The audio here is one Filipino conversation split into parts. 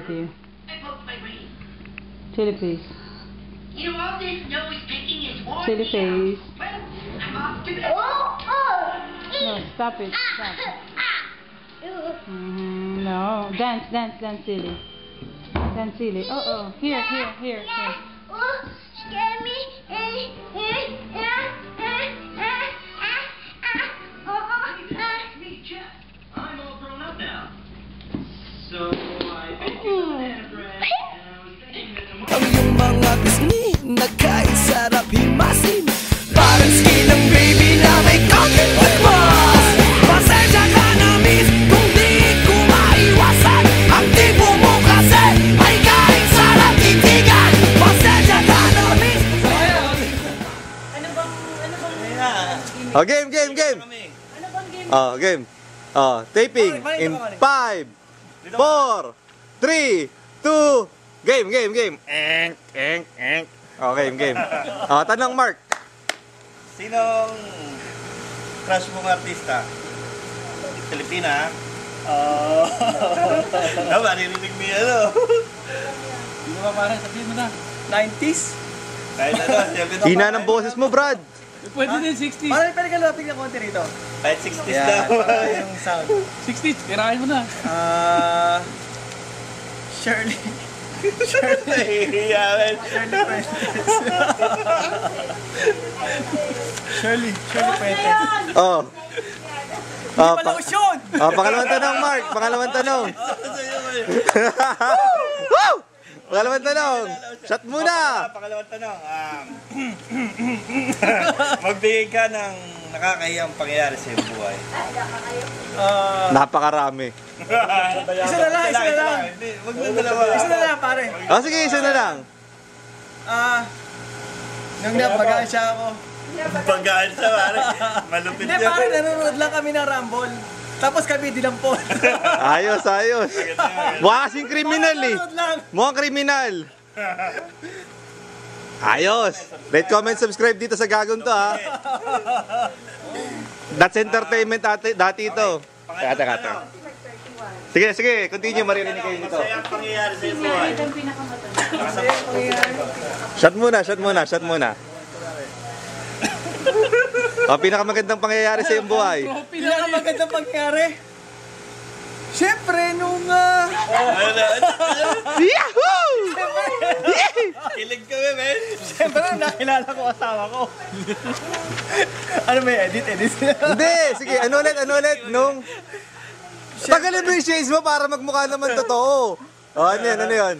with you. Chili face. You know, all this nose picking is warm. Chili face. Well, I'm off to bed. No, stop it. Stop. No, dance, dance, dance, silly. Dance, silly. Oh, here. Scare me. I'm all grown up now. So I baked you some banana bread, and I was thinking that tomorrow... Ang iyong mga bisni, nagkaisarap himasin. Parang skin ng baby na may konting pagmas. Pasensya ka na miss, kung di ko maiwasan. Ang tipo mo kasi ay kain sarap titigan. Pasensya ka na miss. Ano bang Oh, game. Ano bang game? Oh, game. Oh, taping in 5, 4, 3, 2, game. Oh, game. Oh, tanong Mark. Sinong crush mong artista? Pilipina? Maririnig mo yan, ano? Hindi ba parang sabihin mo na? 90s? Kahit ano, Hina ng boses mo, Brad. Pwede din 60s. Parang pwede ka lapig ng konti rito. kahit 60s Yan, daw. para yung sound. 60s, tirahin mo na. Shirley. Iyamin. Shirley Puente. Oh. Hindi pala usyon! Pangalawang tanong, Mark. Pangalawang tanong. Woo! Pangalawang tanong. Shot muna. Pangalawang tanong. Magbigay ka ng nakakahiyang pangyayari sa iyong buhay. Napakarami. Isa na lang. Hindi, wag na dalawa. Isa na lang, pare. Oh, sige, isa na lang. Nung napagaan siya ako. Pagkaan sa pare. Malupit Hindi, niya. pare, nanonood lang kami ng Rumble. Tapos kami dinampon. Ayos. Mukha kasing kriminal eh. Nanonood lang. Mukhang kriminal. Ayos. Rate, comment, subscribe dito sa Gagong to, ha. That's entertainment dati ito. Kata. Sige, continue, maririnig kayo dito. Masayang pangyayari sa iyong buhay. Shot muna. Oh, pinakamagandang pangyayari sa iyong buhay. Pinakamagandang pangyari. Siyempre, nung Yahoo! Kilig kami, men. siyempre, nung nakilala ko asawa ko. Ano may edit? Hindi, sige, ano ulit, nung... Tagalin mo yung shades mo para magmukha naman totoo. Oh, ano yun?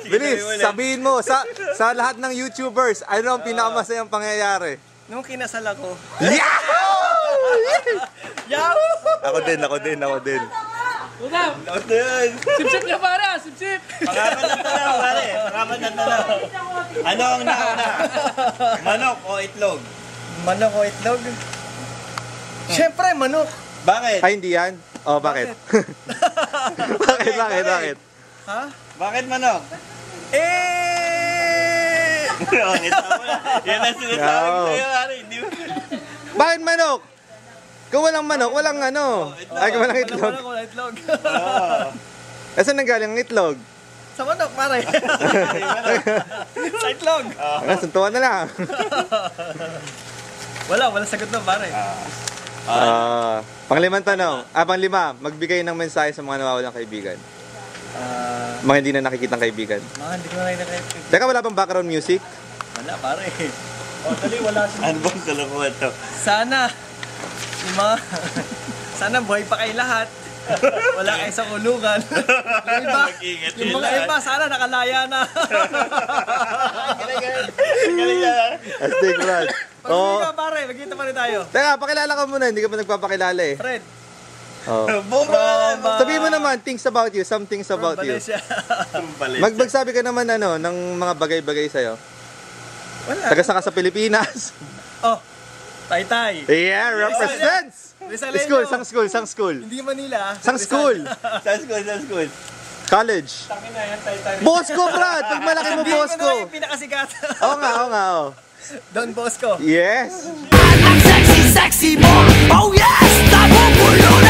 Bilis, sabihin mo, sa lahat ng YouTubers, ano ang pinakamasayang pangyayari? Nung kinasal ako. Yahoo! Yahoo! Ako din. Unam! Sip-sip niya para! Sip-sip! Pangapat na tanong, pare. Ano ang nauna? Manok o itlog? Manok o itlog? Siyempre, manok. Bakit? Ay, hindi yan? Oh, bakit? Bakit? Ha? Bakit manok? Yan ang sinasabi ko sa'yo, pare. Bakit manok? Kung walang manok, walang ano. Ay, kung walang itlog. Walang itlog. Saan nanggaling ang itlog? Sa manok, pare. Sa itlog. Suntuan na lang. Walang sagot na, pare. Panglimang tanong. Panglima, magbigay ng mensahe sa mga nawawalang kaibigan. Mga hindi na nakikitang kaibigan. Hindi ko na nakikita. Teka, wala bang background music? Wala, pare. Dali, wala siya. Ano bang kalokohan to? Sana buhay pa kayo lahat. Wala kayo sa kulungan. Mag-ingat Yung mga iba, sana nakalaya na. Galing na. Astig, Brad. Pag-uwi pare, magkita pa rin tayo. Teka, pakilala ka muna. Hindi ka pa nagpapakilala eh. Fred. Bomba! Sabihin mo naman, things about you, some things about you. Magsabi ka naman ng mga bagay-bagay sa'yo. Wala. Taga saan ka sa Pilipinas? Taytay. Yeah, represents! Rizaleño. Sang school. Hindi Manila. Sang school. Sa school. College. Bosco, Brad! Pag malaki mo, Bosco. Hindi ko yung pinakasikat. Oo nga. Don Bosco. Yes. Ang sexy mo. Oh yes! Nabubulo na